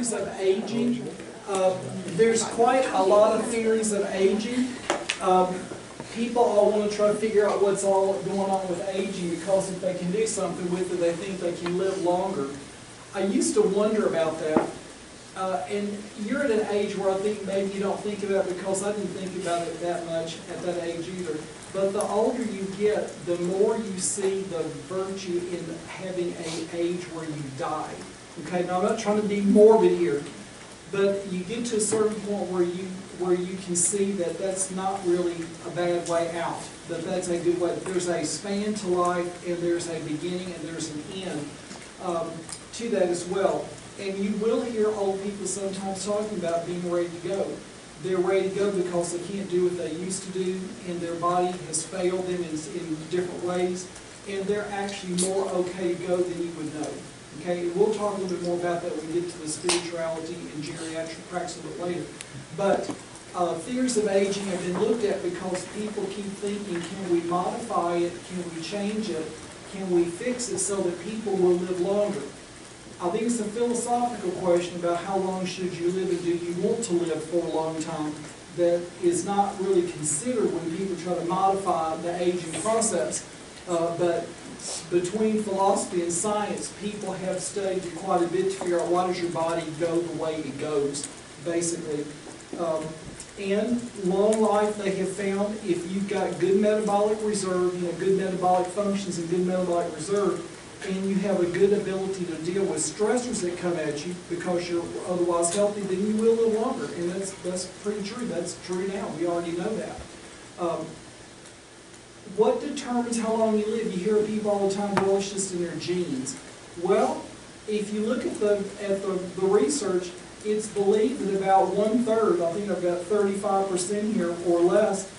theories of aging. There's quite a lot of theories of aging. People all want to try to figure out what's all going on with aging, because if they can do something with it, they think they can live longer. I used to wonder about that. And you're at an age where I think maybe you don't think about it, because I didn't think about it that much at that age either. But the older you get, the more you see the virtue in having an age where you die. Okay, now I'm not trying to be morbid here, but you get to a certain point where you can see that that's not really a bad way out, that that's a good way. There's a span to life, and there's a beginning, and there's an end to that as well. And you will hear old people sometimes talking about being ready to go. They're ready to go because they can't do what they used to do, and their body has failed them in different ways, and they're actually more okay to go than you would know. Okay, and we'll talk a little bit more about that when we get to the spirituality and geriatric practice a little later. But theories of aging have been looked at because people keep thinking, can we modify it, can we change it, can we fix it so that people will live longer? I think it's a philosophical question about how long should you live, and do you want to live for a long time, that is not really considered when people try to modify the aging process. But between philosophy and science, people have studied quite a bit to figure out why does your body go the way it goes, basically. And long life, they have found, if you've got good metabolic reserve, good metabolic functions and good metabolic reserve, and you have a good ability to deal with stressors that come at you because you're otherwise healthy, then you will live longer. And that's pretty true. That's true now. We already know that. What determines how long you live? You hear people all the time, well, it's just in their genes. Well, if you look at the research, it's believed that about 1/3, I think I've got 35% here or less,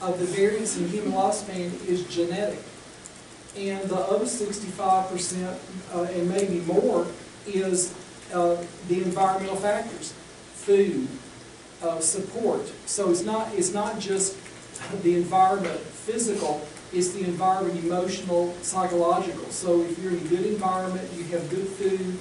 of the variance in human lifespan is genetic. And the other 65%, and maybe more, is the environmental factors, food, support. So it's not just the environment physical, it's the environment emotional, psychological. So if you're in a good environment, you have good food,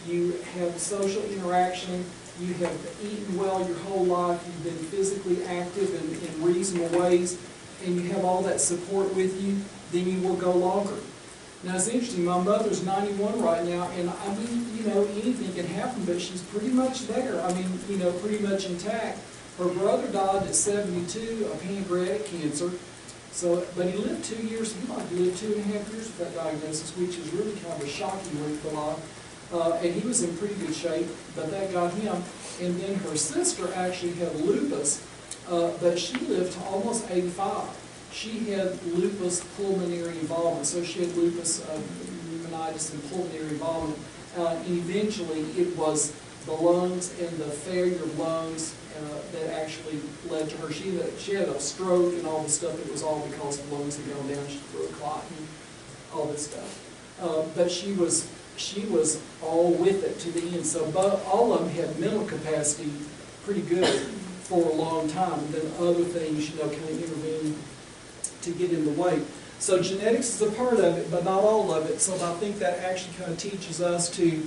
you have social interaction, you have eaten well your whole life, you've been physically active in reasonable ways, and you have all that support with you, then you will go longer. Now it's interesting, my mother's 91 right now, and I mean, anything can happen, but she's pretty much there. I mean, pretty much intact. Her brother died at 72 of pancreatic cancer, but he lived 2 years, he might have lived 2.5 years with that diagnosis, which is really kind of a shocking length of life. And he was in pretty good shape, but that got him. And then her sister actually had lupus, but she lived to almost 85. She had lupus pulmonary involvement, so she had lupus pneumonitis and pulmonary involvement. And eventually it was the lungs and the failure of lungs that actually led to her. She had a stroke and all the stuff. It was all because the lungs had gone down. She threw a clot and all this stuff. But she was all with it to the end. So all of them had mental capacity pretty good for a long time. And then other things, kind of intervened to get in the way. So genetics is a part of it, but not all of it. So I think that actually kind of teaches us to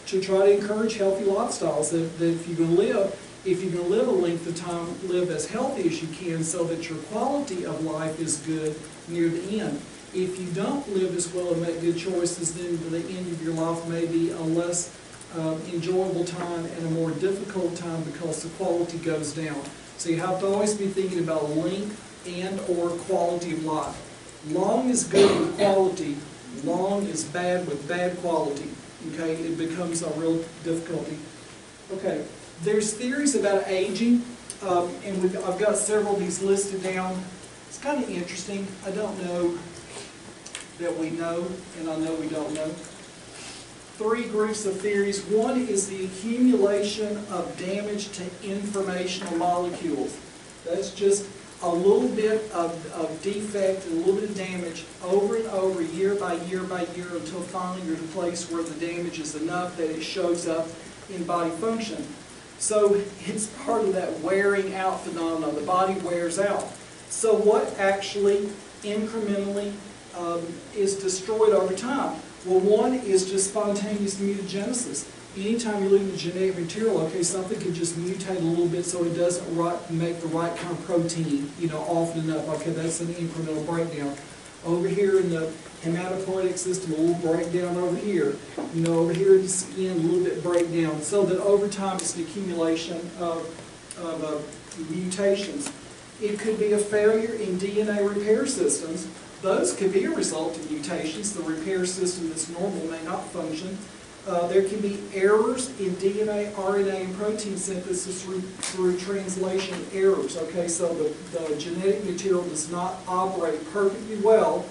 try to encourage healthy lifestyles. That if you're going to live a length of time, live as healthy as you can, so that your quality of life is good near the end. If you don't live as well and make good choices, then the end of your life may be a less enjoyable time and a more difficult time because the quality goes down. So you have to always be thinking about length and or quality of life. Long is good with quality, long is bad with bad quality. Okay, it becomes a real difficulty. Okay, there's theories about aging, and I've got several of these listed down. It's kind of interesting. I don't know that we know, and I know we don't know. 3 groups of theories. One is the accumulation of damage to informational molecules. That's just a little bit of defect and a little bit of damage over and over, year by year by year, until finally you're at a place where the damage is enough that it shows up in body function. So it's part of that wearing out phenomenon. The body wears out. So what actually incrementally is destroyed over time? Well, one is just spontaneous mutagenesis. anytime you look at the genetic material, okay, something can just mutate a little bit so it doesn't make the right kind of protein, often enough. Okay, that's an incremental breakdown. Over here in the hematopoietic system, a little breakdown over here. Over here in the skin, a little bit breakdown. So that over time it's an accumulation of mutations. It could be a failure in DNA repair systems. Those could be a result of mutations. The repair system that's normal may not function. There can be errors in DNA, RNA, and protein synthesis through translation errors. Okay, so the genetic material does not operate perfectly well.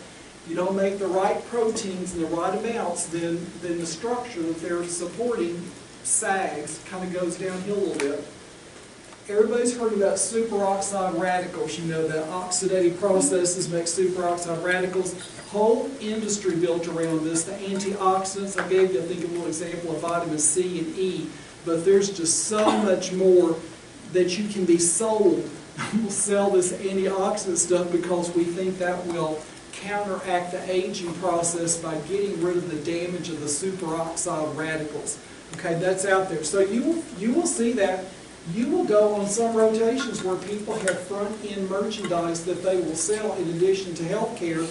If you don't make the right proteins in the right amounts, then the structure that they're supporting sags, kind of goes downhill a little bit. Everybody's heard about superoxide radicals. That oxidative processes make superoxide radicals. Whole industry built around this. The antioxidants, I gave you, I think, a little example of vitamin C and E, but there's just so much more that you can be sold. We'll sell this antioxidant stuff because we think that will counteract the aging process by getting rid of the damage of the superoxide radicals. Okay, that's out there. So you will see that. You will go on some rotations where people have front-end merchandise that they will sell in addition to healthcare.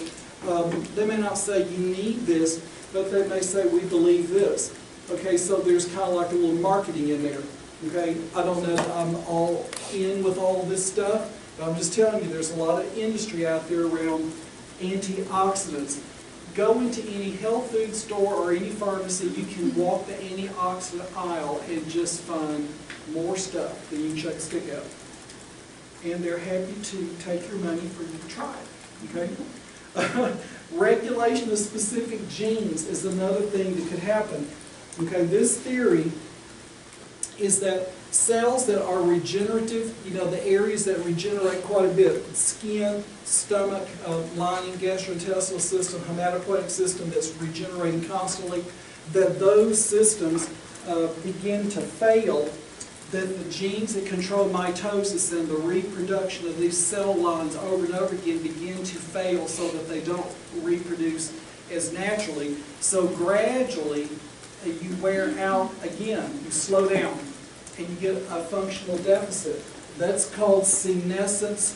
They may not say you need this, but they may say we believe this. Okay, so there's kind of like a little marketing in there. Okay, I don't know that I'm all in with all this stuff, but I'm just telling you there's a lot of industry out there around antioxidants. Go into any health food store or any pharmacy, you can walk the antioxidant aisle and just find more stuff than you can stick out. And they're happy to take your money for you to try it. Okay? Regulation of specific genes is another thing that could happen. Okay, this theory is that cells that are regenerative, the areas that regenerate quite a bit, skin, stomach, lining, gastrointestinal system, hematopoietic system that's regenerating constantly, that those systems begin to fail, that the genes that control mitosis and the reproduction of these cell lines over and over again begin to fail so that they don't reproduce as naturally. So gradually, you wear out again, you slow down, and you get a functional deficit. That's called senescence,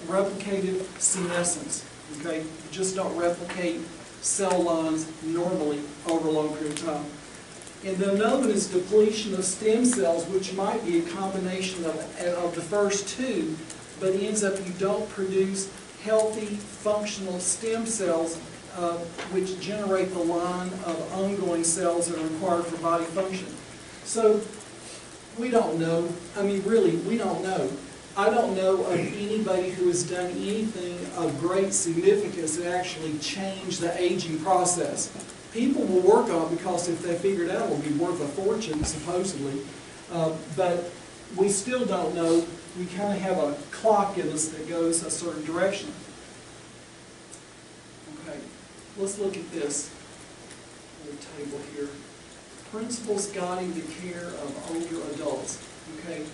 replicative senescence. Okay, you just don't replicate cell lines normally over a long period of time. And then another one is depletion of stem cells, which might be a combination of the first two, but ends up you don't produce healthy, functional stem cells, which generate the line of ongoing cells that are required for body function. So we don't know. I mean, really, we don't know. I don't know of anybody who has done anything of great significance to actually change the aging process. People will work on it because if they figure it out, it will be worth a fortune, supposedly. But we still don't know. We kind of have a clock in us that goes a certain direction. Okay, let's look at this little table here. Principles guiding the care of older adults. Okay,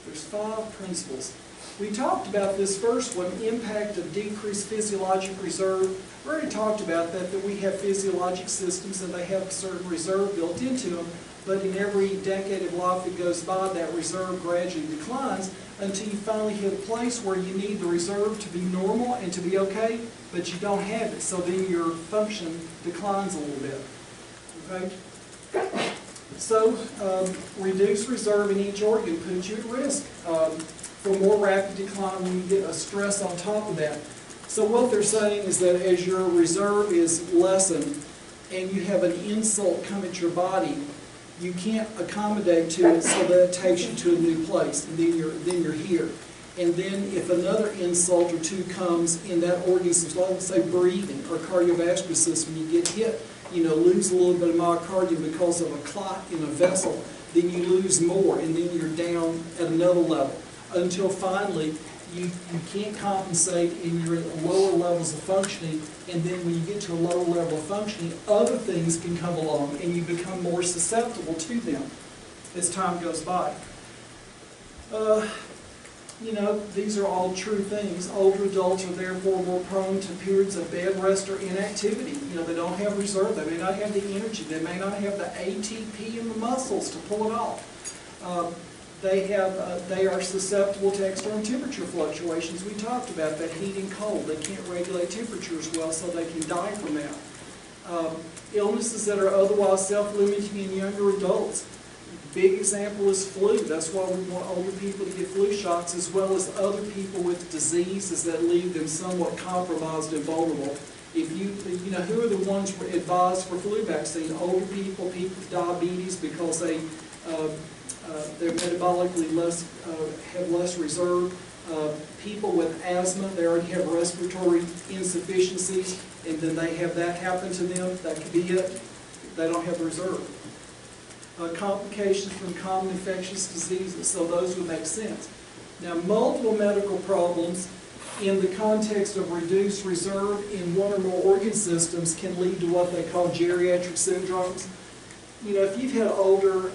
there's 5 principles. We talked about this first one, impact of decreased physiologic reserve. We already talked about that we have physiologic systems and they have a certain reserve built into them, but in every decade of life that goes by, that reserve gradually declines until you finally hit a place where you need the reserve to be normal and to be okay, but you don't have it, so then your function declines a little bit. Okay? So, reduced reserve in each organ puts you at risk for more rapid decline when you get a stress on top of that. So what they're saying is that as your reserve is lessened and you have an insult come at your body, you can't accommodate to it, so that it takes you to a new place, and then you're here. And then if another insult or two comes in that organ system, let's say breathing or cardiovascular system, you get hit, lose a little bit of myocardium because of a clot in a vessel, then you lose more, and then you're down at another level, until finally you can't compensate and you're at lower levels of functioning, and then when you get to a lower level of functioning, other things can come along and you become more susceptible to them as time goes by. you know, these are all true things. Older adults are therefore more prone to periods of bed rest or inactivity. You know, they don't have reserve. They may not have the energy. They may not have the ATP in the muscles to pull it off. They are susceptible to external temperature fluctuations. We talked about that, heat and cold. They can't regulate temperature as well, so they can die from that. Illnesses that are otherwise self-limiting in younger adults. Big example is flu. That's why we want older people to get flu shots, as well as other people with diseases that leave them somewhat compromised and vulnerable. If you know, who are the ones advised for flu vaccine? Older people, people with diabetes, because they're metabolically have less reserve. People with asthma, they already have respiratory insufficiencies, and then they have that happen to them. That could be it. They don't have reserve. Complications from common infectious diseases, so those would make sense. Now, multiple medical problems in the context of reduced reserve in one or more organ systems can lead to what they call geriatric syndromes. You know, if you've had older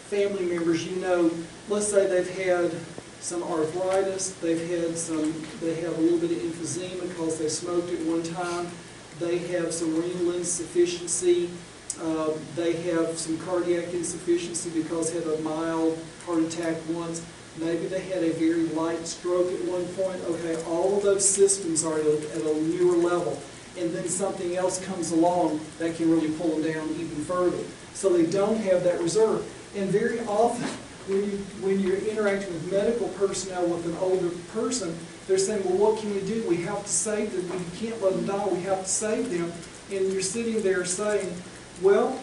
family members, you know, let's say they've had some arthritis, they have a little bit of emphysema because they smoked at one time, they have some renal insufficiency, they have some cardiac insufficiency because they had a mild heart attack once. Maybe they had a very light stroke at one point. Okay, all of those systems are at a newer level. And then something else comes along that can really pull them down even further. So they don't have that reserve. And very often, when you're interacting with medical personnel with an older person, they're saying, well, what can we do? We have to save them. We can't let them die. We have to save them. And you're sitting there saying, well,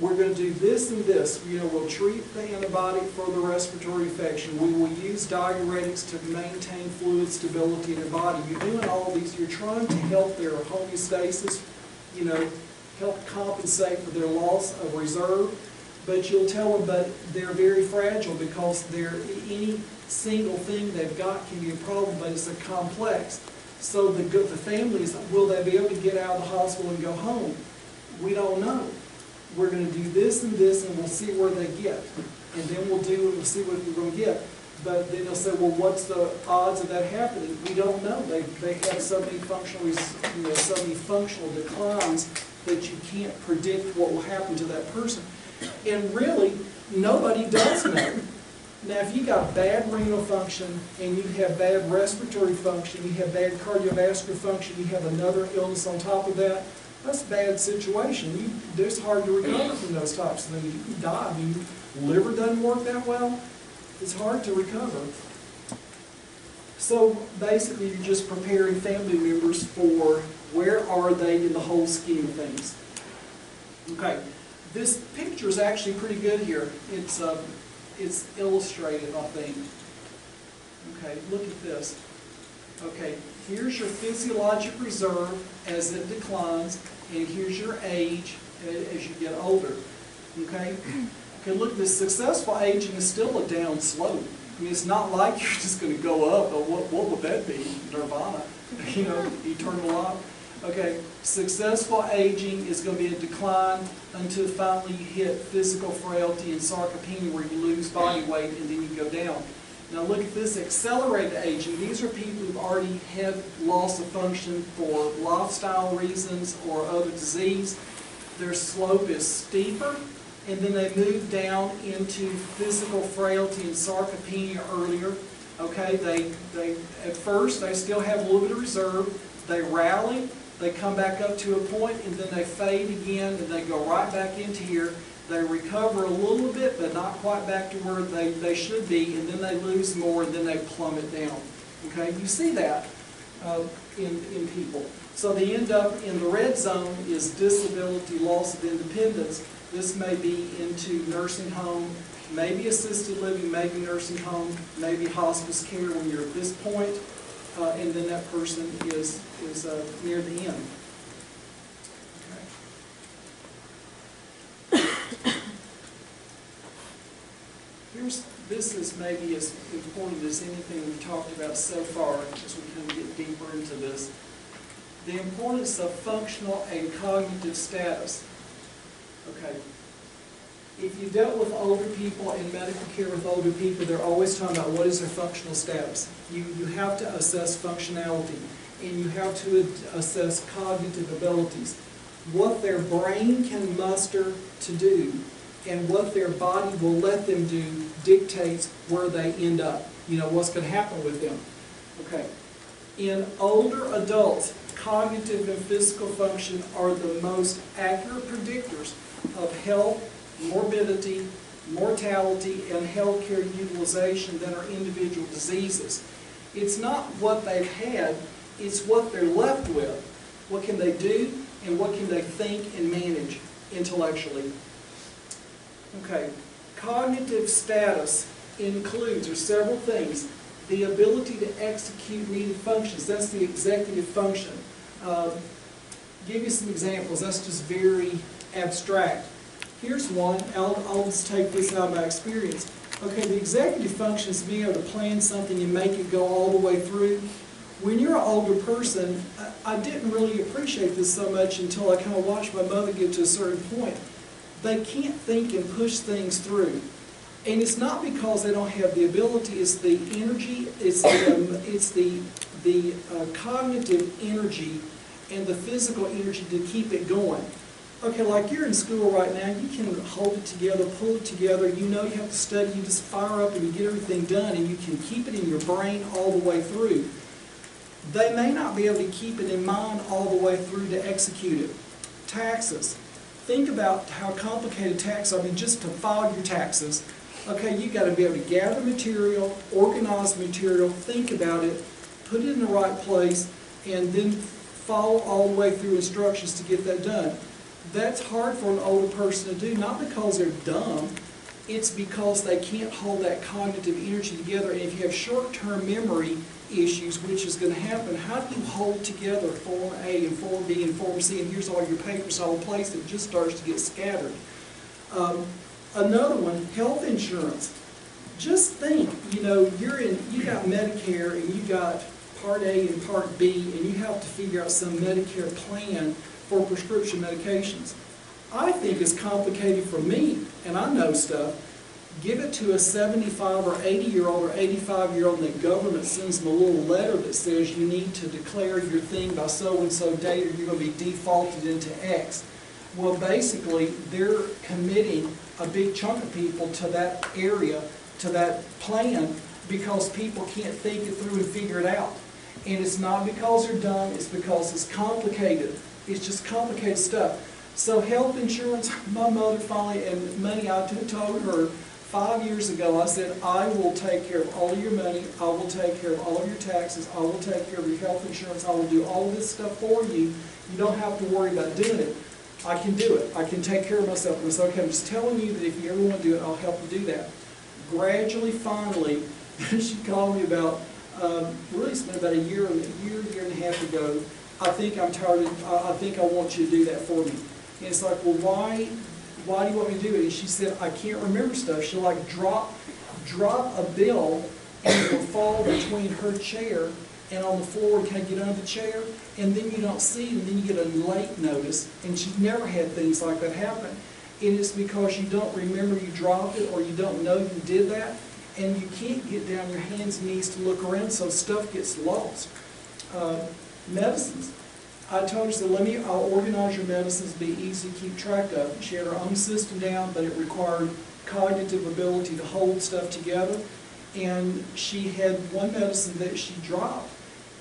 we're going to do this and this. You know, we'll treat the antibiotic for the respiratory infection. We will use diuretics to maintain fluid stability in their body. You're doing all these. You're trying to help their homeostasis, you know, help compensate for their loss of reserve. But you'll tell them that they're very fragile because any single thing they've got can be a problem, but it's a complex. So the family is, will they be able to get out of the hospital and go home? We don't know. We're going to do this and this, and we'll see where they get. And then we'll do it, we'll see what we're going to get. But then they'll say, well, what's the odds of that happening? We don't know. They have so many functional declines that you can't predict what will happen to that person. And really, nobody does know. Now, if you got bad renal function, and you have bad respiratory function, you have bad cardiovascular function, you have another illness on top of that, that's a bad situation. It's hard to recover from those types of things. You can die. I mean, liver doesn't work that well. It's hard to recover. So basically, you're just preparing family members for where are they in the whole scheme of things. Okay, this picture is actually pretty good here. It's illustrated, I think. Okay, look at this. Okay, here's your physiologic reserve as it declines, and here's your age as you get older. Okay? Okay, look, this successful aging is still a down slope. I mean, it's not like you're just going to go up. What would that be? Nirvana. You know, eternal life. Okay, successful aging is going to be a decline until finally you hit physical frailty and sarcopenia, where you lose body weight and then you go down. Now look at this accelerated aging. These are people who've already had loss of function for lifestyle reasons or other disease. Their slope is steeper, and then they move down into physical frailty and sarcopenia earlier. Okay, at first they still have a little bit of reserve. They rally, they come back up to a point, and then they fade again, and they go right back into here. They recover a little bit, but not quite back to where they should be, and then they lose more, and then they plummet down. Okay, you see that in people. So they end up in the red zone is disability, loss of independence. This may be into nursing home, maybe assisted living, maybe nursing home, maybe hospice care when you're at this point, and then that person is near the end. This is maybe as important as anything we've talked about so far as we kind of get deeper into this. The importance of functional and cognitive status. Okay. If you've dealt with older people in medical care with older people, they're always talking about what is their functional status. You have to assess functionality, and you have to assess cognitive abilities. What their brain can muster to do and what their body will let them do dictates where they end up. You know, what's going to happen with them. Okay. In older adults, cognitive and physical function are the most accurate predictors of health, morbidity, mortality, and healthcare utilization than are individual diseases. It's not what they've had, it's what they're left with. What can they do, and what can they think and manage intellectually? Okay, cognitive status includes, or several things, the ability to execute needed functions. That's the executive function. Give you some examples. That's just very abstract. Here's one. I'll just take this out of my experience. Okay, the executive function is being able to plan something and make it go all the way through. When you're an older person, I didn't really appreciate this so much until I kind of watched my mother get to a certain point. They can't think and push things through. And it's not because they don't have the ability, it's the energy, it's the cognitive energy and the physical energy to keep it going. Okay, like you're in school right now, you can hold it together, pull it together, you know you have to study, you just fire up and you get everything done and you can keep it in your brain all the way through. They may not be able to keep it in mind all the way through to execute it. Taxes. Think about how complicated taxes are. I mean, just to file your taxes. Okay, you've got to be able to gather material, organize material, think about it, put it in the right place, and then follow all the way through instructions to get that done. That's hard for an older person to do, not because they're dumb, it's because they can't hold that cognitive energy together. And if you have short-term memory issues, which is going to happen, how do you hold together Form A and Form B and Form C, and here's all your papers all in place, it just starts to get scattered. Another one, health insurance. Just think, you know, you got Medicare and you got Part A and Part B, and you have to figure out some Medicare plan for prescription medications. I think it's complicated for me, and I know stuff. Give it to a 75 or 80-year-old or 85-year-old, and the government sends them a little letter that says you need to declare your thing by so-and-so date or you're going to be defaulted into X. Well, basically, they're committing a big chunk of people to that area, to that plan, because people can't think it through and figure it out. And it's not because they're dumb, it's because it's complicated. It's just complicated stuff. So health insurance, my mother finally, and money I told her 5 years ago, I said, I will take care of all of your money, I will take care of all of your taxes, I will take care of your health insurance, I will do all of this stuff for you. You don't have to worry about doing it. I can do it. I can take care of myself. And I said, okay, I'm just telling you that if you ever want to do it, I'll help you do that. Gradually, finally, she called me about, really it's been about a year and a half ago. I think I'm tired of, I think I want you to do that for me. And it's like, well, why do you want me to do it? And she said, I can't remember stuff. She'll like drop a bill and it will fall between her chair and on the floor and kind of get under the chair, and then you don't see it, and then you get a late notice, and she's never had things like that happen. And it's because you don't remember you dropped it, or you don't know you did that, and you can't get down your hands and knees to look around, so stuff gets lost. Medicines. I told her, so I'll organize your medicines, be easy to keep track of. She had her own system down, but it required cognitive ability to hold stuff together. And she had one medicine that she dropped,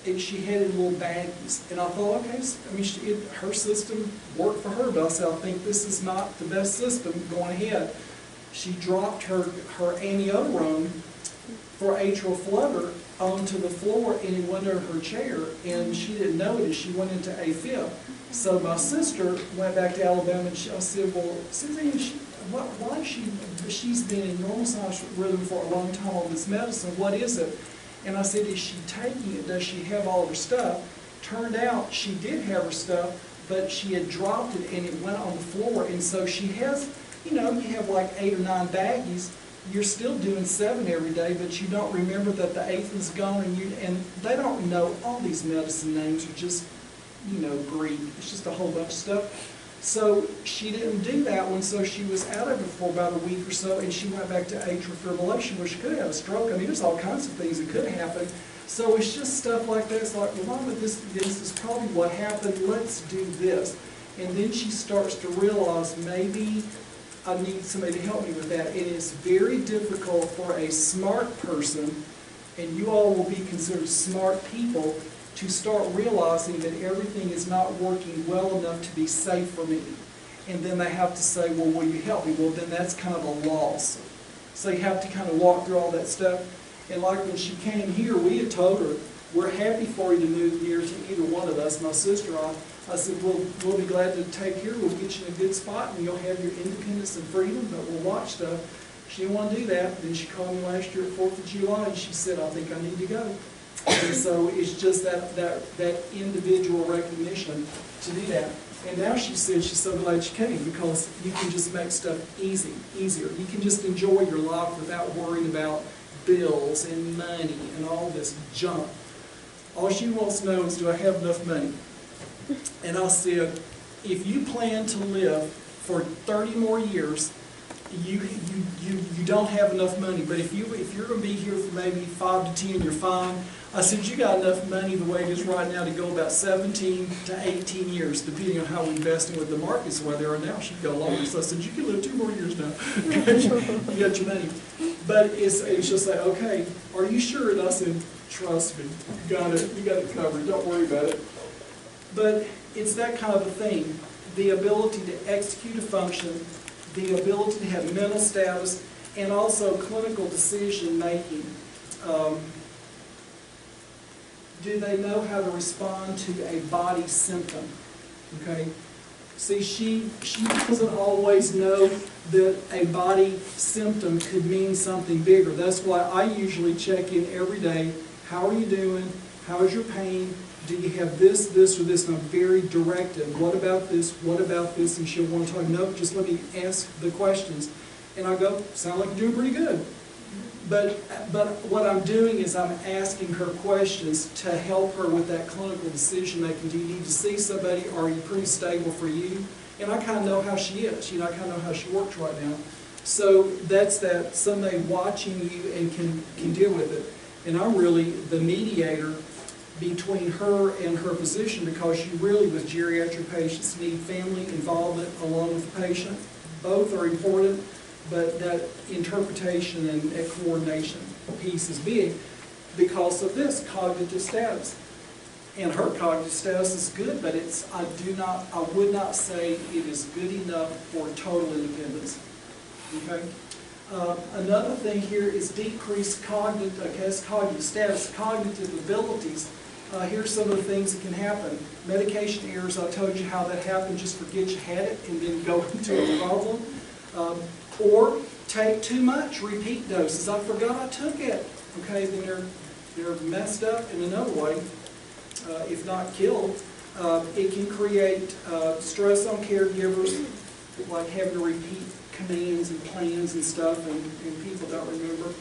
and she had it in little baggies. And I thought, okay, I mean, her system worked for her, but I said, I think this is not the best system going ahead. She dropped her amiodarone for atrial flutter onto the floor, and it went under her chair, and she didn't know it, and she went into AFib. So my sister went back to Alabama, and I said, well, Suzanne, she's been in normal sinus rhythm for a long time on this medicine, what is it? And I said, is she taking it? Does she have all of her stuff? Turned out she did have her stuff, but she had dropped it and it went on the floor. And so she has, you know, you have like 8 or 9 baggies. You're still doing 7 every day, but you don't remember that the 8th is gone, and they don't know all these medicine names are just, you know, Greek. It's just a whole bunch of stuff. So she didn't do that one, so she was out of it for about a week or so, and she went back to atrial fibrillation, where she could have a stroke. I mean, there's all kinds of things that could happen. So it's just stuff like that. It's like, well, Mama, this is probably what happened. Let's do this. And then she starts to realize, maybe I need somebody to help me with that. It is very difficult for a smart person, and you all will be considered smart people, to start realizing that everything is not working well enough to be safe for me. And then they have to say, well, will you help me? Well, then that's kind of a loss. So you have to kind of walk through all that stuff. And like when she came here, we had told her, we're happy for you to move near to either one of us, my sister or I said, we'll be glad to take you. We'll get you in a good spot, and you'll have your independence and freedom, but we'll watch stuff. She didn't want to do that. Then she called me last year at 4th of July, and she said, I think I need to go. And so it's just that individual recognition to do that. And now she said she's so glad she came, because you can just make stuff easier. You can just enjoy your life without worrying about bills and money and all this junk. All she wants to know is, do I have enough money? And I said, if you plan to live for 30 more years, you don't have enough money. But if you're going to be here for maybe 5 to 10, you're fine. I said, you got enough money the way it is right now to go about 17 to 18 years, depending on how we invest in with the markets the way they are now. She'd go longer. So I said, you can live 2 more years now. You got your money. But it's just like, okay, are you sure? And I said, trust me, you got it covered. Don't worry about it. But it's that kind of a thing. The ability to execute a function, the ability to have mental status, and also clinical decision making. Do they know how to respond to a body symptom? Okay. See, she doesn't always know that a body symptom could mean something bigger. That's why I usually check in every day. How are you doing? How's your pain? Do you have this, this, or this? And I'm very directive. What about this? What about this? And she'll want to talk. No, just let me ask the questions. And I go, sound like you're doing pretty good. But what I'm doing is I'm asking her questions to help her with that clinical decision making. Do you need to see somebody? Are you pretty stable for you? And I kind of know how she is. I kind of know how she works right now. So that's that, somebody watching you and can deal with it. And I'm really the mediator between her and her physician, because you really, with geriatric patients, need family involvement along with the patient. Both are important, but that interpretation and that coordination piece is big because of this cognitive status. And her cognitive status is good, but I would not say it is good enough for total independence. Okay? Another thing here is decreased cognitive status, cognitive abilities. Here's some of the things that can happen. Medication errors, I told you how that happened. Just forget you had it and then go into a problem. Or take too much, repeat doses. I forgot I took it. Okay, then they're messed up in another way, if not killed. It can create stress on caregivers, like having to repeat commands and plans and stuff, and people don't remember.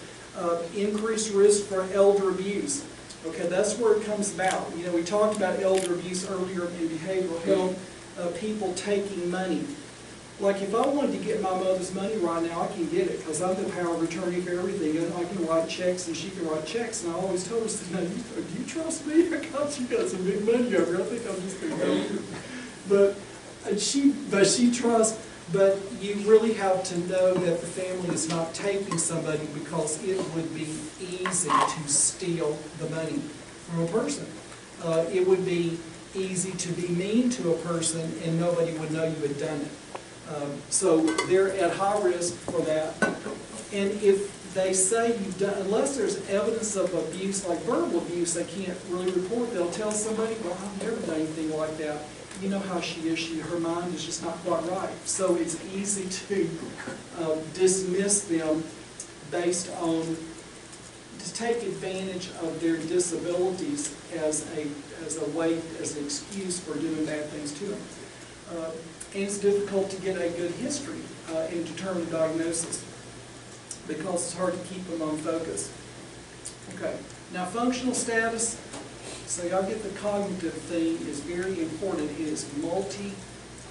Increased risk for elder abuse. Okay, that's where it comes about. You know, we talked about elder abuse earlier in behavioral health, people taking money. Like if I wanted to get my mother's money right now, I can get it because I'm the power of attorney for everything. And I can write checks and she can write checks. And I always told her, no, do you trust me? Because you got some big money over here. I think I'm just going to go. But she trusts. But you really have to know that the family is not taking somebody because it would be easy to steal the money from a person. It would be easy to be mean to a person and nobody would know you had done it. So they're at high risk for that. And if they say you've done, unless there's evidence of abuse, like verbal abuse, they can't really report. They'll tell somebody, well, I've never done anything like that. You know how she is. Her mind is just not quite right. So it's easy to dismiss them based on, to take advantage of their disabilities as an excuse for doing bad things to them. And it's difficult to get a good history and determine a diagnosis because it's hard to keep them on focus. Okay, now functional status. So y'all get the cognitive thing is very important. It is multi-parameter.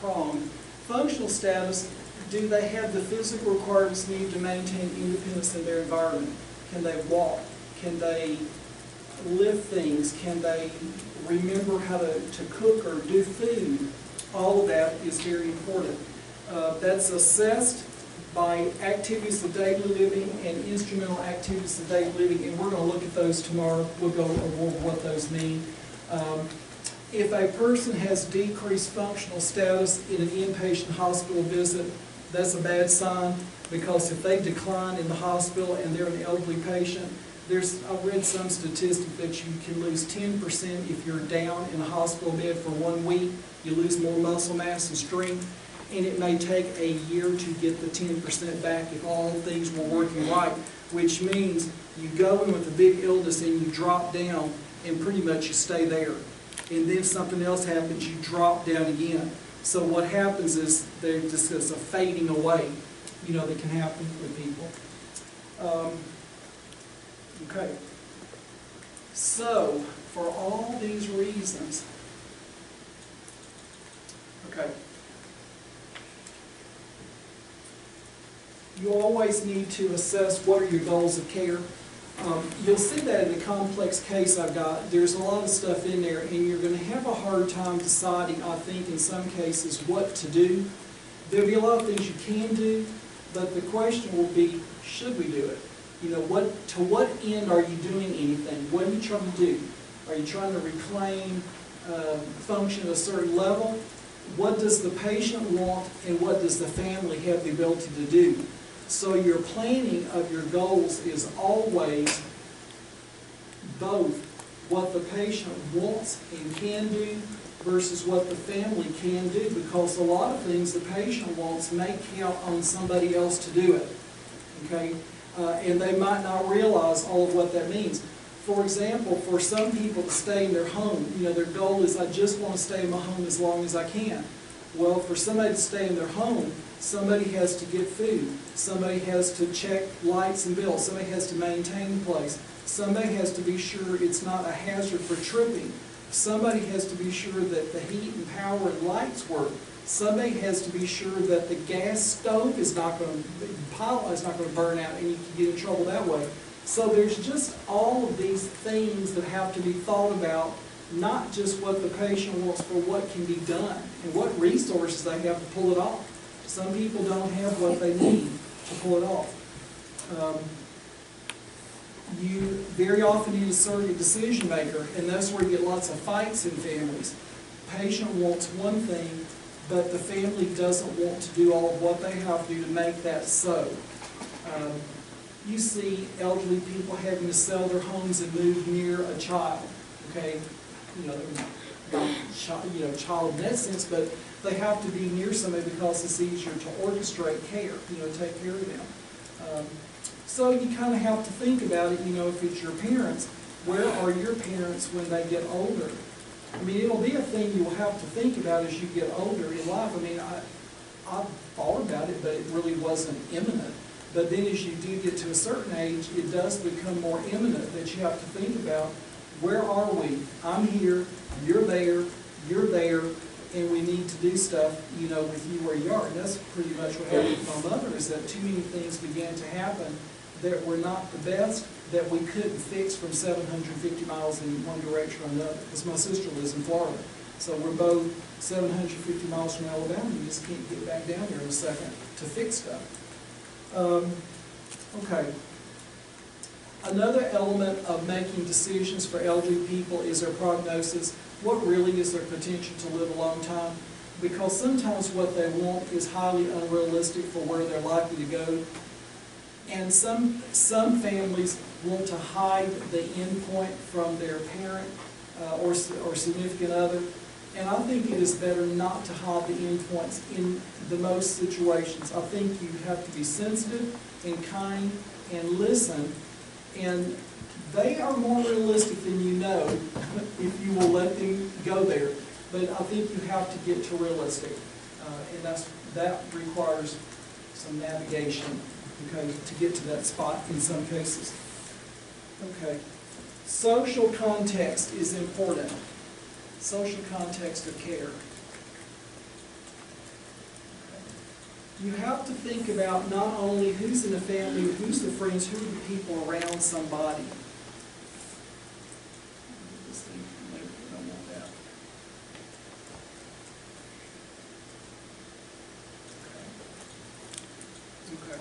Prong. Functional status, do they have the physical requirements needed to maintain independence in their environment? Can they walk? Can they lift things? Can they remember how to cook or do food? All of that is very important. That's assessed by activities of daily living and instrumental activities of daily living, and we're going to look at those tomorrow. We'll go over what those mean. If a person has decreased functional status in an inpatient hospital visit, that's a bad sign, because if they decline in the hospital and they're an elderly patient, I read some statistic that you can lose 10% if you're down in a hospital bed for 1 week. You lose more muscle mass and strength, and it may take a year to get the 10% back if all things were working right, which means you go in with a big illness and you drop down and pretty much you stay there. And then something else happens, you drop down again. So what happens is there's just a fading away, that can happen with people. Okay. So, for all these reasons, you always need to assess what are your goals of care. You'll see that in the complex case I've got. There's a lot of stuff in there, and you're going to have a hard time deciding, I think, in some cases, what to do. There'll be a lot of things you can do, but the question will be, should we do it? To what end are you doing anything? What are you trying to do? Are you trying to reclaim function at a certain level? What does the patient want, and what does the family have the ability to do? So your planning of your goals is always both what the patient wants and can do versus what the family can do, because a lot of things the patient wants may count on somebody else to do it. Okay? And they might not realize all of what that means. For example, for some people to stay in their home, their goal is, I just want to stay in my home as long as I can. Well, for somebody to stay in their home, somebody has to get food. Somebody has to check lights and bills. Somebody has to maintain the place. Somebody has to be sure it's not a hazard for tripping. Somebody has to be sure that the heat and power and lights work. Somebody has to be sure that the gas stove is not going to burn out and you can get in trouble that way. So there's just all of these things that have to be thought about, not just what the patient wants, but what can be done and what resources they have to pull it off. Some people don't have what they need to pull it off. You very often need a surrogate decision maker, and that's where you get lots of fights in families. Patient wants one thing, but the family doesn't want to do all of what they have to do to make that so. You see elderly people having to sell their homes and move near a child. Okay, not child in that sense, but they have to be near somebody because it's easier to orchestrate care. Take care of them. So you kind of have to think about it. If it's your parents, where are your parents when they get older? I mean, it'll be a thing you'll have to think about as you get older in life. I mean, I thought about it, but it really wasn't imminent. But then as you do get to a certain age, it does become more imminent that you have to think about, where are we? I'm here, you're there, and we need to do stuff, with you where you are. And that's pretty much what happened with my mother, is that too many things began to happen that were not the best, that we couldn't fix from 750 miles in one direction or another. Because my sister lives in Florida. So we're both 750 miles from Alabama. You just can't get back down there in a second to fix stuff. Okay. Another element of making decisions for elderly people is their prognosis. What really is their potential to live a long time? Because sometimes what they want is highly unrealistic for where they're likely to go. And some families want to hide the end point from their parent or significant other. And I think it is better not to hide the end points in the most situations. I think you have to be sensitive and kind and listen. And they are more realistic than you know if you will let them go there. But I think you have to get to realistic. And that requires some navigation, okay, to get to that spot in some cases. Okay. Social context is important. Social context of care. you have to think about not only who's in the family, who's the friends, who are the people around somebody. This thing, maybe I don't want that. Okay.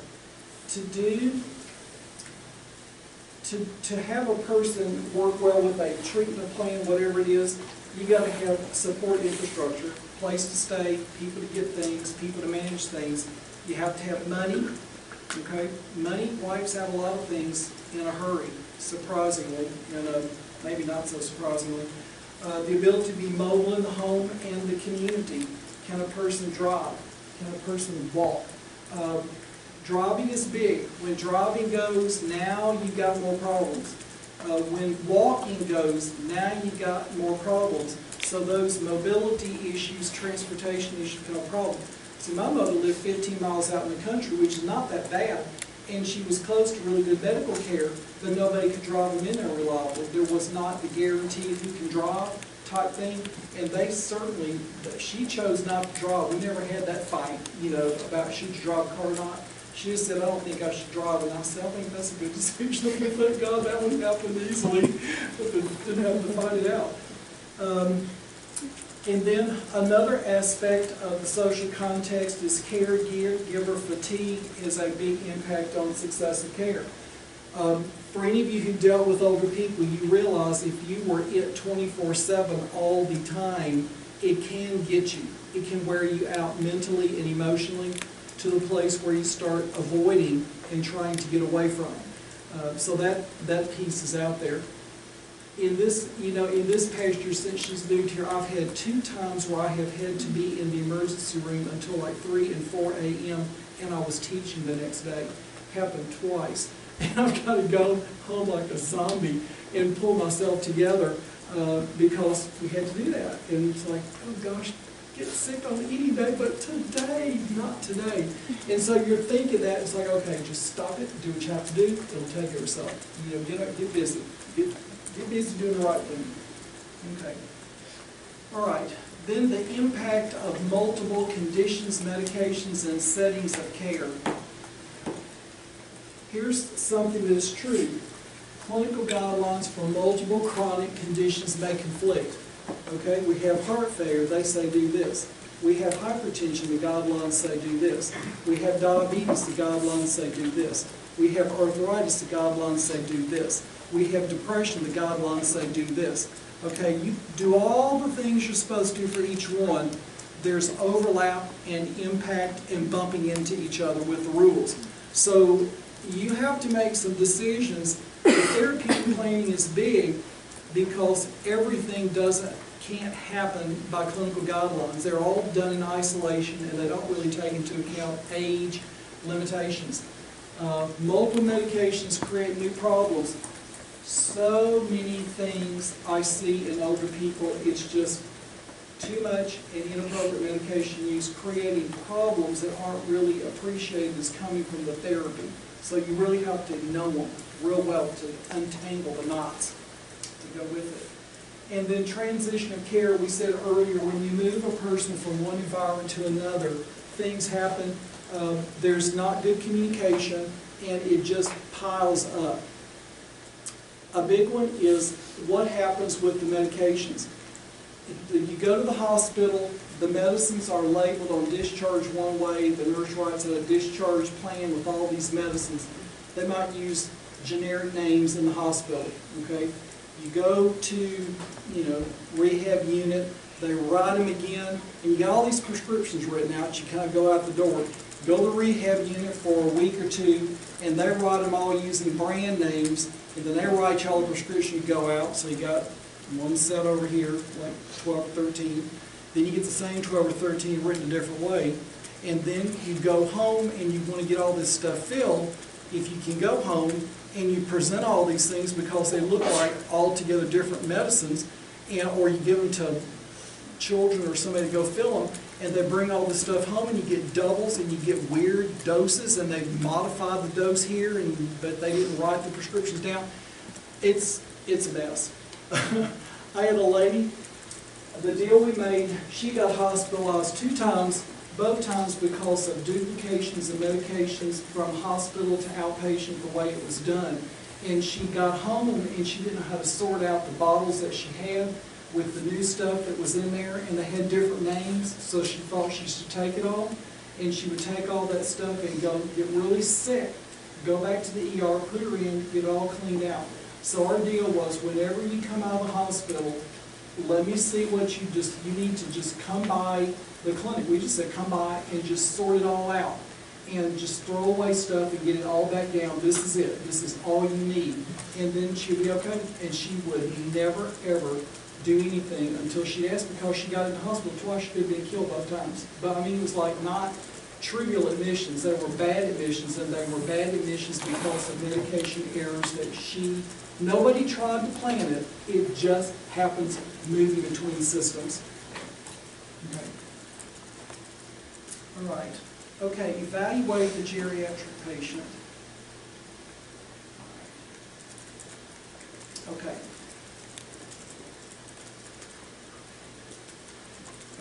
To have a person work well with a treatment plan, whatever it is, you got to have support infrastructure, place to stay, people to get things, people to manage things. You have to have money. Okay, money wipes out a lot of things in a hurry. Surprisingly, and maybe not so surprisingly, the ability to be mobile in the home and the community. Can a person drive? Can a person walk? Driving is big. When driving goes, now you've got more problems. When walking goes, now you've got more problems. So those mobility issues, transportation issues become a problem. See, my mother lived 15 miles out in the country, which is not that bad, and she was close to really good medical care, but nobody could drive them in there reliably. There was not the guaranteed who can drive type thing, and they certainly, she chose not to drive. We never had that fight, about should you drive a car or not. She just said, I don't think I should drive. And I said, I think that's a good decision. Thank God that one happened easily. Didn't have to fight it out. And then another aspect of the social context is caregiver fatigue is a big impact on success of care. For any of you who dealt with older people, you realize if you were it 24/7 all the time, it can get you. It can wear you out mentally and emotionally, to the place where you start avoiding and trying to get away from. So that piece is out there. In this, in this pasture, since she's moved here, I've had 2 times where I have had to be in the emergency room until like 3 and 4 a.m. and I was teaching the next day. Happened twice. And I've got to go home like a zombie and pull myself together because we had to do that. And it's like, oh gosh, get sick on any day, but today, not today. And so you're thinking that, it's like, okay, just stop it, do what you have to do, it'll take care of itself. Get busy. Get busy doing the right thing. Okay. All right. Then the impact of multiple conditions, medications, and settings of care. Here's something that is true. Clinical guidelines for multiple chronic conditions may conflict. Okay, we have heart failure, they say do this. We have hypertension, the guidelines say do this. We have diabetes, the guidelines say do this. We have arthritis, the guidelines say do this. We have depression, the guidelines say do this. Okay, you do all the things you're supposed to do for each one. There's overlap and impact and bumping into each other with the rules. So you have to make some decisions. The therapeutic planning is big, because everything can't happen by clinical guidelines. They're all done in isolation and they don't really take into account age limitations. Multiple medications create new problems. So many things I see in older people, it's just too much and inappropriate medication use creating problems that aren't really appreciated as coming from the therapy. So you really have to know them real well to untangle the knots to go with it. And then transition of care, we said earlier, when you move a person from one environment to another, things happen, there's not good communication, and it just piles up. A big one is what happens with the medications. You go to the hospital, the medicines are labeled on discharge one way, the nurse writes a discharge plan with all these medicines. They might use generic names in the hospital, okay? You go to, rehab unit, they write them again, and you got all these prescriptions written out, you kind of go out the door. Go to the rehab unit for a week or two, and they write them all using brand names, and then they write you all the prescriptions, you go out, so you got one set over here, like 12 or 13. Then you get the same 12 or 13 written a different way. And then you go home and you want to get all this stuff filled. If you can go home and you present all these things because they look like altogether different medicines, or you give them to children or somebody to go fill them, and they bring all this stuff home and you get doubles and you get weird doses and they modify the dose here, but they didn't write the prescriptions down. It's a mess. I had a lady, the deal we made, she got hospitalized 2 times both times because of duplications and medications from hospital to outpatient, the way it was done. And she got home and she didn't know how to sort out the bottles that she had with the new stuff that was in there, and they had different names, so she thought she should take it all. And she would take all that stuff and go get really sick, go back to the ER, put her in, get it all cleaned out. So our deal was, whenever you come out of the hospital, let me see what you need to just come by the clinic. We just said come by and just sort it all out. And just throw away stuff and get it all back down. This is it. This is all you need. And then she'd be okay. And she would never, ever do anything until she asked, because she got in the hospital twice. She could have been killed both times. But I mean, it was like not trivial admissions. They were bad admissions, and they were bad admissions because of medication errors that nobody tried to plan it. It just happens moving between systems. Okay. All right. Okay, evaluate the geriatric patient. Okay.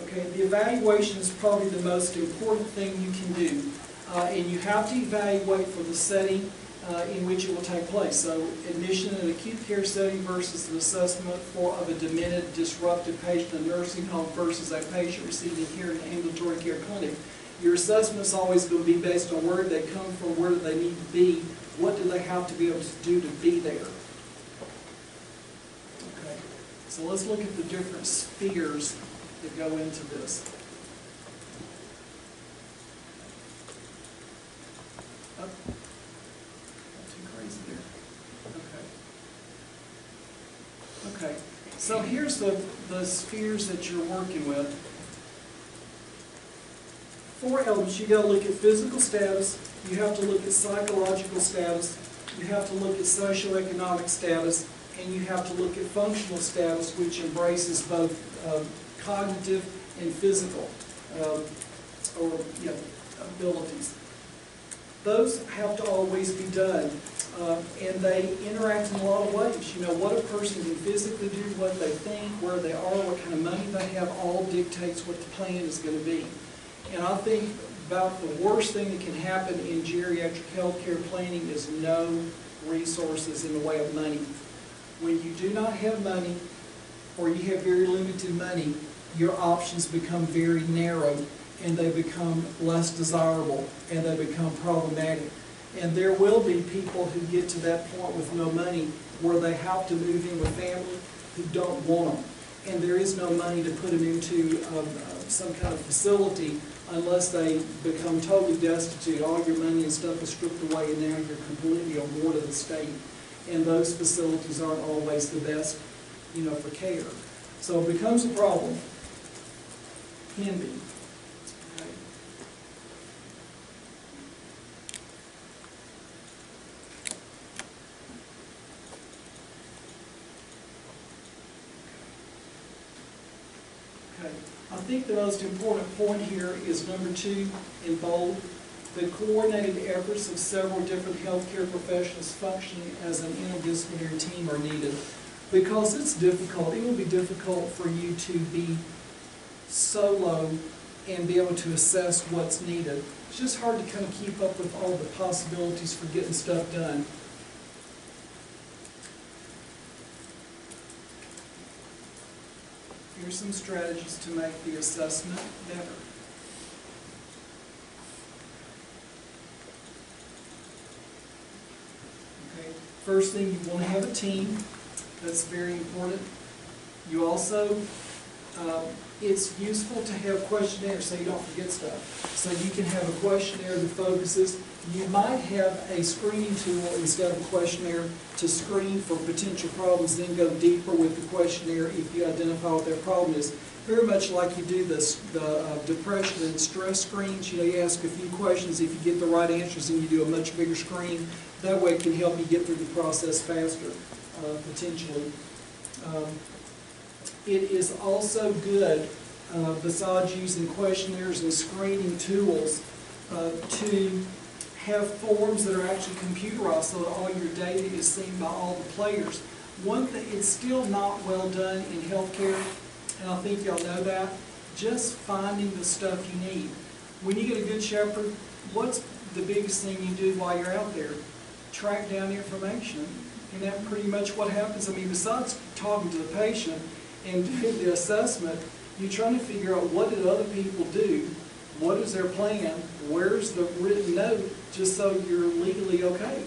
Okay, the evaluation is probably the most important thing you can do. And you have to evaluate for the setting in which it will take place. So admission in an acute care setting versus an assessment of a demented, disrupted patient in a nursing home versus a patient receiving care in an ambulatory care clinic. Your assessment is always going to be based on where they come from, where do they need to be, what do they have to be able to do to be there. Okay, so let's look at the different spheres that go into this. Oh, not too crazy there. Okay, so here's the spheres that you're working with. 4 elements. You got to look at physical status, you have to look at psychological status, you have to look at socioeconomic status, and you have to look at functional status, which embraces both cognitive and physical abilities. Those have to always be done, and they interact in a lot of ways. You know, what a person can physically do, what they think, where they are, what kind of money they have, all dictates what the plan is going to be. And I think about the worst thing that can happen in geriatric healthcare planning is no resources in the way of money. When you do not have money, or you have very limited money, your options become very narrow, and they become less desirable, and they become problematic. And there will be people who get to that point with no money where they have to move in with family who don't want them. And there is no money to put them into some kind of facility unless they become totally destitute. All your money and stuff is stripped away, and now you're completely on board of the state. And those facilities aren't always the best, you know, for care. So it becomes a problem. Can be. Okay. Okay. I think the most important point here is number 2 in bold. The coordinated efforts of several different healthcare professionals functioning as an interdisciplinary team are needed. Because it's difficult, it will be difficult for you to be solo and be able to assess what's needed. It's just hard to kind of keep up with all the possibilities for getting stuff done. Here's some strategies to make the assessment better. Okay. First thing, you want to have a team. That's very important. You also, it's useful to have questionnaires so you don't forget stuff. So you can have a questionnaire that focuses. You might have a screening tool instead of a questionnaire to screen for potential problems, then go deeper with the questionnaire if you identify what their problem is. Very much like you do the depression and stress screens. You know, you ask a few questions. If you get the right answers, then you do a much bigger screen. That way it can help you get through the process faster, potentially. It is also good, besides using questionnaires and screening tools, to have forms that are actually computerized so that all your data is seen by all the players. One thing, it's still not well done in healthcare, and I think y'all know that, just finding the stuff you need. when you get a good shepherd, what's the biggest thing you do while you're out there? Track down information. And that's pretty much what happens. I mean, besides talking to the patient and doing the assessment, you're trying to figure out what did other people do, what is their plan, where's the written note, just so you're legally okay.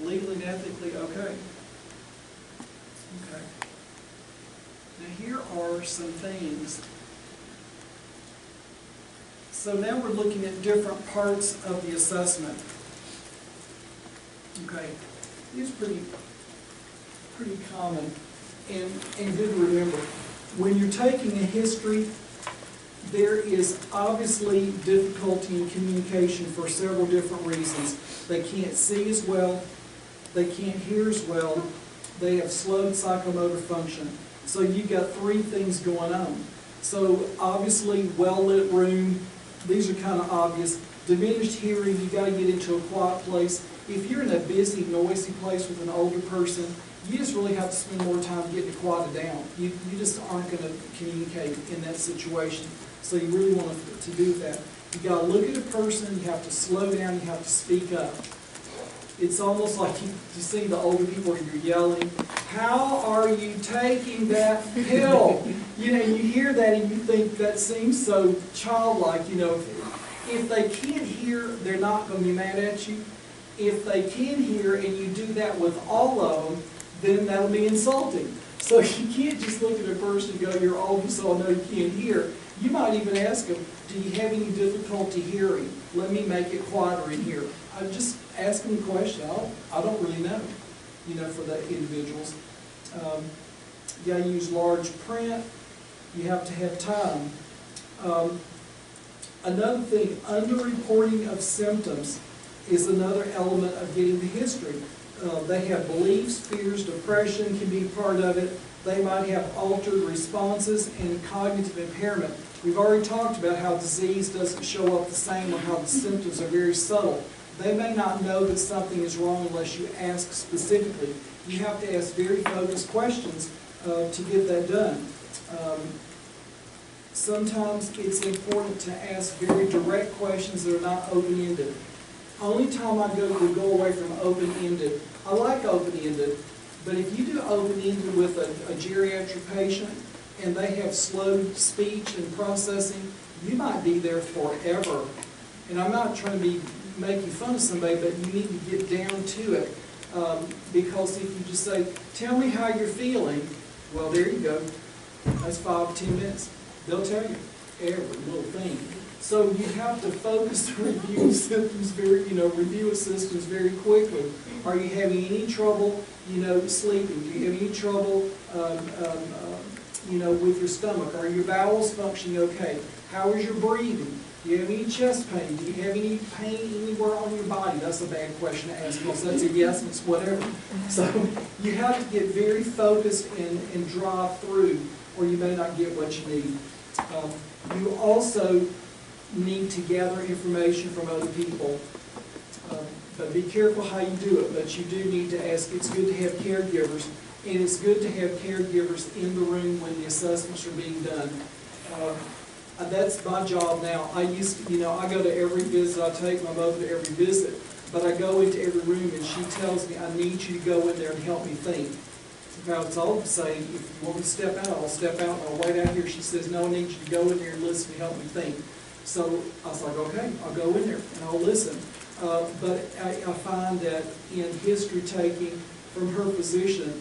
Legally and ethically okay. Okay. Now here are some things. So now we're looking at different parts of the assessment. Okay. It's pretty common and good to remember. When you're taking a history, there is obviously difficulty in communication for several different reasons. They can't see as well, they can't hear as well, they have slowed psychomotor function. So you've got three things going on. So obviously, well-lit room, these are kind of obvious. Diminished hearing, you've got to get into a quiet place. If you're in a busy, noisy place with an older person, you just really have to spend more time getting it quieted down. You just aren't going to communicate in that situation. So you really want to do that. You've got to look at a person, you have to slow down, you have to speak up. It's almost like you see the older people and you're yelling, "How are you taking that pill?" You know, you hear that and you think that seems so childlike. You know, if they can't hear, they're not going to be mad at you. If they can hear and you do that with all of them, then that'll be insulting. So you can't just look at a person and go, "You're old, so I know you can't hear." You might even ask them, "Do you have any difficulty hearing? Let me make it quieter in here." I'm just asking the question. I don't really know, you know, for the individuals. You got to use large print. You have to have time. Another thing, underreporting of symptoms is another element of getting the history. They have beliefs, fears, depression can be part of it. They might have altered responses and cognitive impairment. We've already talked about how disease doesn't show up the same or how the symptoms are very subtle. They may not know that something is wrong unless you ask specifically. You have to ask very focused questions to get that done. Sometimes it's important to ask very direct questions that are not open-ended. Only time I would go away from open-ended. I like open-ended, but if you do open-ended with a geriatric patient and they have slow speech and processing, you might be there forever. And I'm not trying to be making fun of somebody, but you need to get down to it. Because if you just say, "Tell me how you're feeling," well, there you go. That's 5 to 10 minutes. They'll tell you every little thing. So you have to focus the review symptoms review systems very quickly. Are you having any trouble, sleeping? Do you have any trouble, with your stomach? Are your bowels functioning okay? How is your breathing? Do you have any chest pain? Do you have any pain anywhere on your body? That's a bad question to ask because that's a yes, it's whatever. So you have to get very focused and drive through, or you may not get what you need. You also need to gather information from other people. But be careful how you do it. But you do need to ask. It's good to have caregivers, and it's good to have caregivers in the room when the assessments are being done. That's my job now. I used to, I go to every visit. I take my mother to every visit, but I go into every room and she tells me, "I need you to go in there and help me think." If I was told to say, "If you want me to step out, I'll step out and I'll wait out here." She says, "No, I need you to go in there and listen and help me think." So I was like, "Okay, I'll go in there and I'll listen." But I find that in history taking from her physician,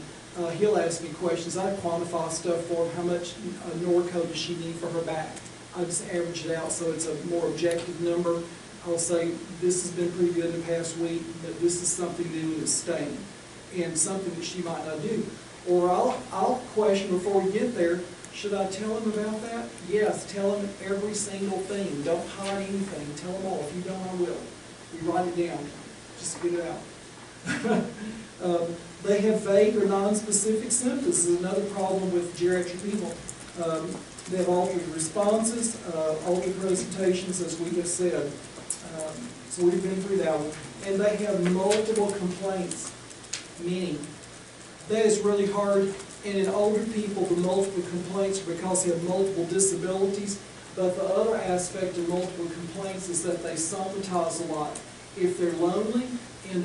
he'll ask me questions. I quantify stuff for him. How much Norco does she need for her back? I just average it out so it's a more objective number. I'll say, "This has been pretty good in the past week, but this is something new and it's staying," and something that she might not do. Or I'll question before we get there, "Should I tell him about that?" Yes, tell him every single thing. Don't hide anything. Tell him all. If you don't, I will. You write it down. Just get it out. They have vague or non-specific symptoms. This is another problem with geriatric people. They have altered responses, altered presentations, as we have said. So we've been through that one. And they have multiple complaints, many. That is really hard. And in older people, the multiple complaints are because they have multiple disabilities. But the other aspect of multiple complaints is that they somatize a lot. If they're lonely and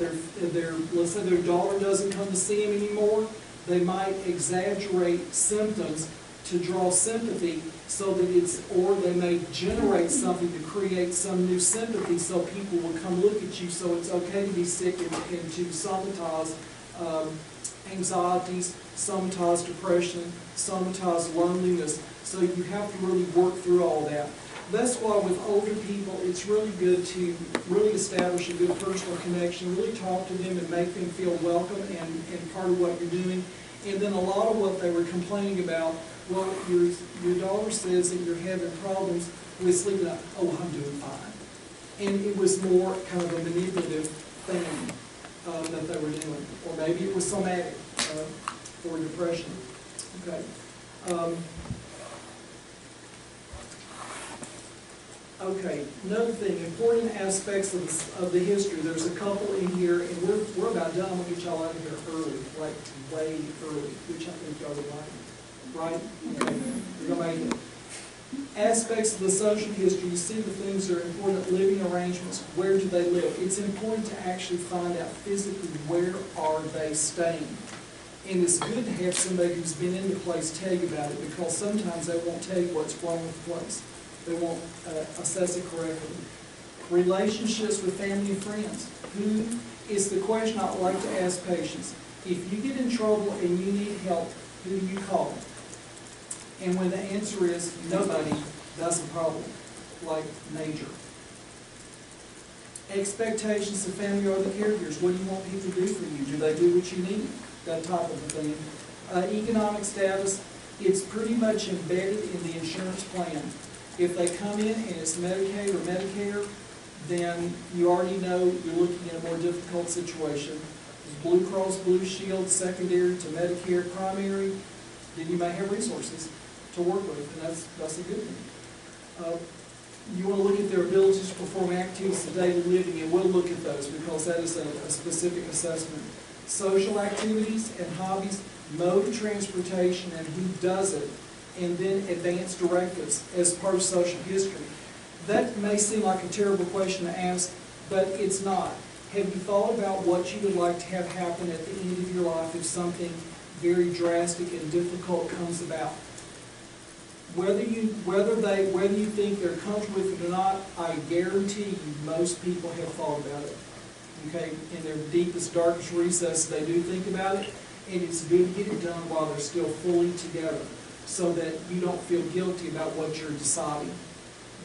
let's say their daughter doesn't come to see them anymore, they might exaggerate symptoms to draw sympathy so that or they may generate something to create some new sympathy so people will come look at you. So it's okay to be sick and to somatize anxieties, somatize depression, somatize loneliness. So you have to really work through all that. That's why with older people, it's really good to really establish a good personal connection, really talk to them and make them feel welcome and part of what you're doing. And then a lot of what they were complaining about, well, your daughter says that you're having problems with sleeping. Oh, I'm doing fine. And it was more kind of a manipulative thing that they were doing. Or maybe it was somatic for depression. Okay. Okay, another thing, important aspects of the history. There's a couple in here, and we're about done. I'm going to get y'all out of here early, like way early, which I think y'all would like. Right? Okay, we're going to make it. Aspects of the social history, you see the things that are important, living arrangements, where do they live? It's important to actually find out physically where are they staying. And it's good to have somebody who's been in the place tell you about it, because sometimes they won't tell you what's wrong with the place. They won't assess it correctly. Relationships with family and friends. Who is the question I like to ask patients? If you get in trouble and you need help, who do you call? And when the answer is nobody, that's a problem, like major. Expectations of family or other caregivers. What do you want people to do for you? Do they do what you need? That type of a thing. Economic status, it's pretty much embedded in the insurance plan. If they come in and it's Medicaid or Medicare, then you already know you're looking at a more difficult situation. Blue Cross Blue Shield, secondary to Medicare primary, then you may have resources to work with, and that's a good thing. You want to look at their abilities to perform activities of daily living, and we'll look at those because that is a specific assessment. Social activities and hobbies, mode of transportation and who does it, and then advanced directives as part of social history. That may seem like a terrible question to ask, but it's not. Have you thought about what you would like to have happen at the end of your life if something very drastic and difficult comes about? Whether you think they're comfortable with it or not, I guarantee you most people have thought about it. Okay, in their deepest, darkest recesses, they do think about it, and it's good to get it done while they're still fully together, so that you don't feel guilty about what you're deciding.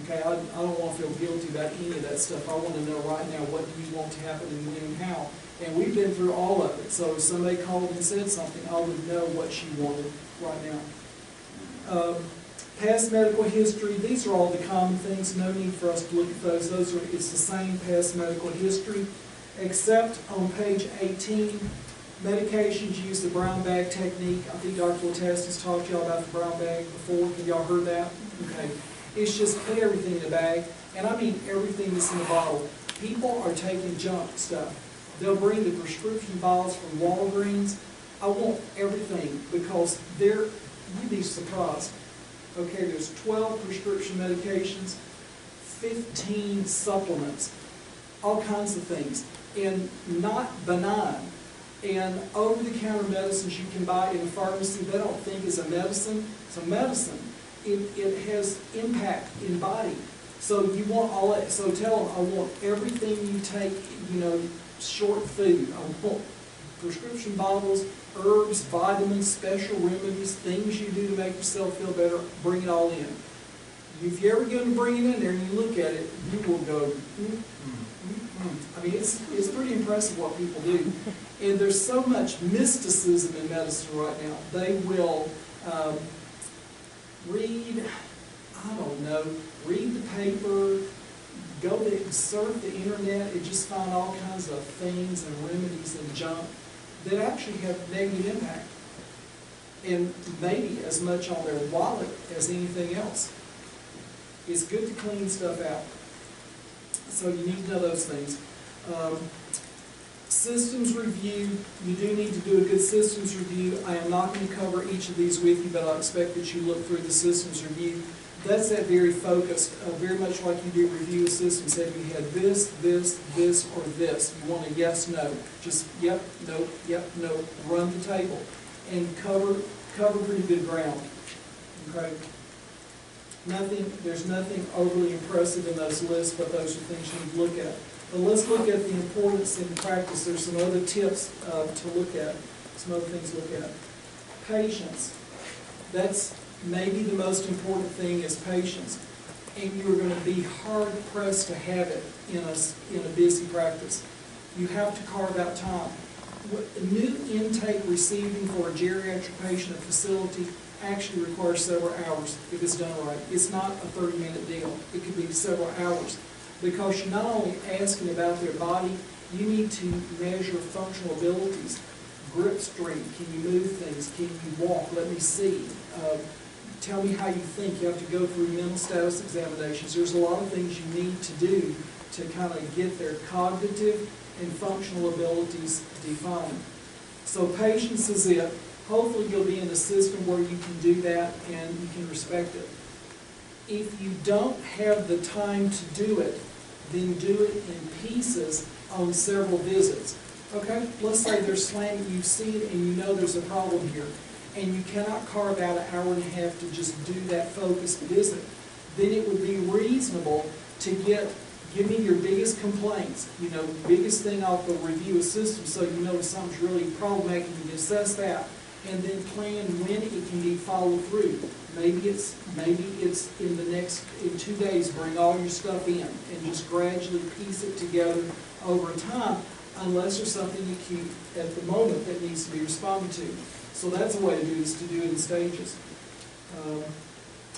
Okay, I don't want to feel guilty about any of that stuff. I want to know right now, what do you want to happen and when and how. And we've been through all of it, so if somebody called and said something, I would know what she wanted right now. Past medical history, these are all the common things. No need for us to look at those. It's the same past medical history, except on page 18, medications use the brown bag technique. I think Dr. Latest has talked to y'all about the brown bag before. Have y'all heard that? Okay. It's just put everything in the bag, and I mean everything that's in the bottle. People are taking junk stuff. They'll bring the prescription bottles from Walgreens. I want everything because you'd be surprised. Okay, there's 12 prescription medications, 15 supplements, all kinds of things, and not benign. And over-the-counter medicines you can buy in a pharmacy, they don't think is a medicine. It's a medicine. It has impact in body. So you want all that. So tell them, I want everything you take, short food. I want prescription bottles, herbs, vitamins, special remedies, things you do to make yourself feel better. Bring it all in. If you're ever going to bring it in there and you look at it, you will go, I mean, it's pretty impressive what people do. And there's so much mysticism in medicine right now. They will read the paper, surf the internet, and just find all kinds of things and remedies and junk that actually have negative impact. And maybe as much on their wallet as anything else. It's good to clean stuff out. So you need to know those things. Systems review, you do need to do a good systems review. I am not going to cover each of these with you, but I expect that you look through the systems review. that's that very focused, very much like you do review a system. Say you had this, this, this, or this. You want a yes, no. Just yep, no, run the table. And cover pretty good ground. Okay? There's nothing overly impressive in those lists, but those are things you need to look at. But let's look at the importance in practice. There's some other tips to look at, some other things to look at. Patience. That's maybe the most important thing is patience. And you're going to be hard-pressed to have it in a busy practice. You have to carve out time. New intake receiving for a geriatric patient at facility actually requires several hours if it's done right. It's not a 30-minute deal. It could be several hours because you're not only asking about their body, you need to measure functional abilities. Grip strength, can you move things? Can you walk? Let me see. Tell me how you think. You have to go through mental status examinations. There's a lot of things you need to do to kind of get their cognitive and functional abilities defined. So patience is it. Hopefully you'll be in a system where you can do that and you can respect it. If you don't have the time to do it, then do it in pieces on several visits. Okay? Let's say they're slamming, you see it and you know there's a problem here, and you cannot carve out an hour and a half to just do that focused visit. Then it would be reasonable to give me your biggest complaints, biggest thing off the review a system so you know if something's really problematic, you can assess that, and then plan when it can be followed through. Maybe it's in 2 days, bring all your stuff in and just gradually piece it together over time, unless there's something acute at the moment that needs to be responded to. So that's a way to do this, to do it in stages.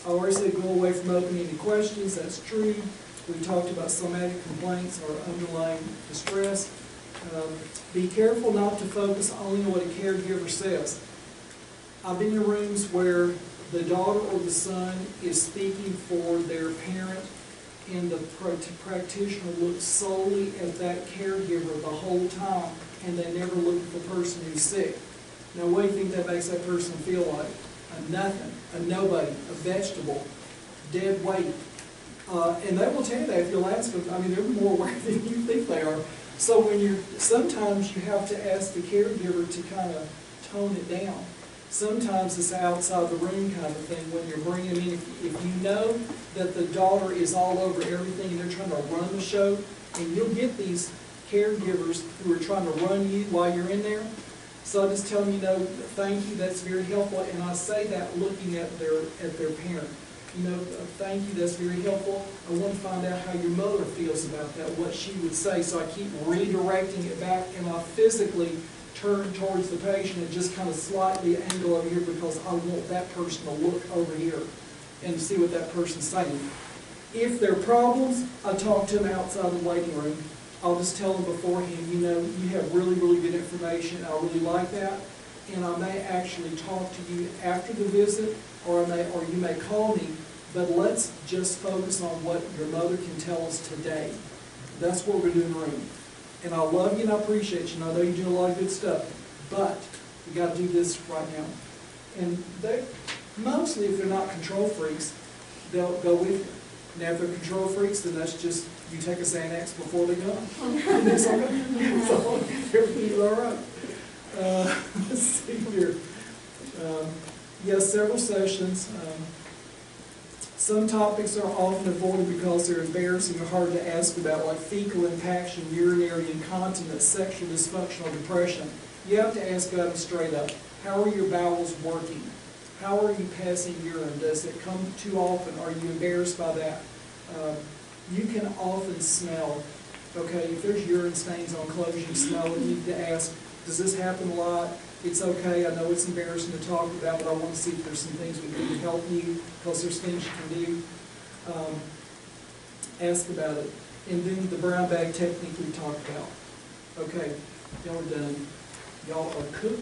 I already said go away from open-ended questions. That's true. We talked about somatic complaints or underlying distress. Be careful not to focus only on what a caregiver says. I've been in rooms where the daughter or the son is speaking for their parent, and the practitioner looks solely at that caregiver the whole time, and they never look at the person who's sick. Now, what do you think that makes that person feel like? A nothing, a nobody, a vegetable, dead weight. And they will tell you that if you'll ask them. I mean, they're more aware than you think they are. So sometimes you have to ask the caregiver to kind of tone it down. Sometimes it's outside the room kind of thing when you're bringing them in. If you know that the daughter is all over everything and they're trying to run the show, and you'll get these caregivers who are trying to run you while you're in there. So I just tell them, thank you, that's very helpful. And I say that looking at their parent. Thank you, that's very helpful. I want to find out how your mother feels about that, what she would say. So I keep redirecting it back, and I physically turn towards the patient and just kind of slightly angle over here because I want that person to look over here and see what that person's saying. If there are problems, I talk to them outside the waiting room. I'll just tell them beforehand, you have really, really good information. I really like that. And I may actually talk to you after the visit, or you may call me, but let's just focus on what your mother can tell us today. That's what we're doing in the room. And I love you and I appreciate you, and I know you do a lot of good stuff, but we got to do this right now. And mostly, if they're not control freaks, they'll go with you. Now, if they're control freaks, then that's just, you take a Xanax before they go. It's okay. So everything's all right. Let's see here. Yes, several sessions. Some topics are often avoided because they're embarrassing or hard to ask about, like fecal impaction, urinary incontinence, sexual dysfunction, or depression. You have to ask about them straight up. How are your bowels working? How are you passing urine? Does it come too often? Are you embarrassed by that? You can often smell, okay, if there's urine stains on clothes, you smell it. You need to ask, does this happen a lot? It's okay, I know it's embarrassing to talk about, but I want to see if there's some things we can do to help you, because there's things you can do. Ask about it. And then the brown bag technique we talked about. Okay, y'all are done. Y'all are cooked.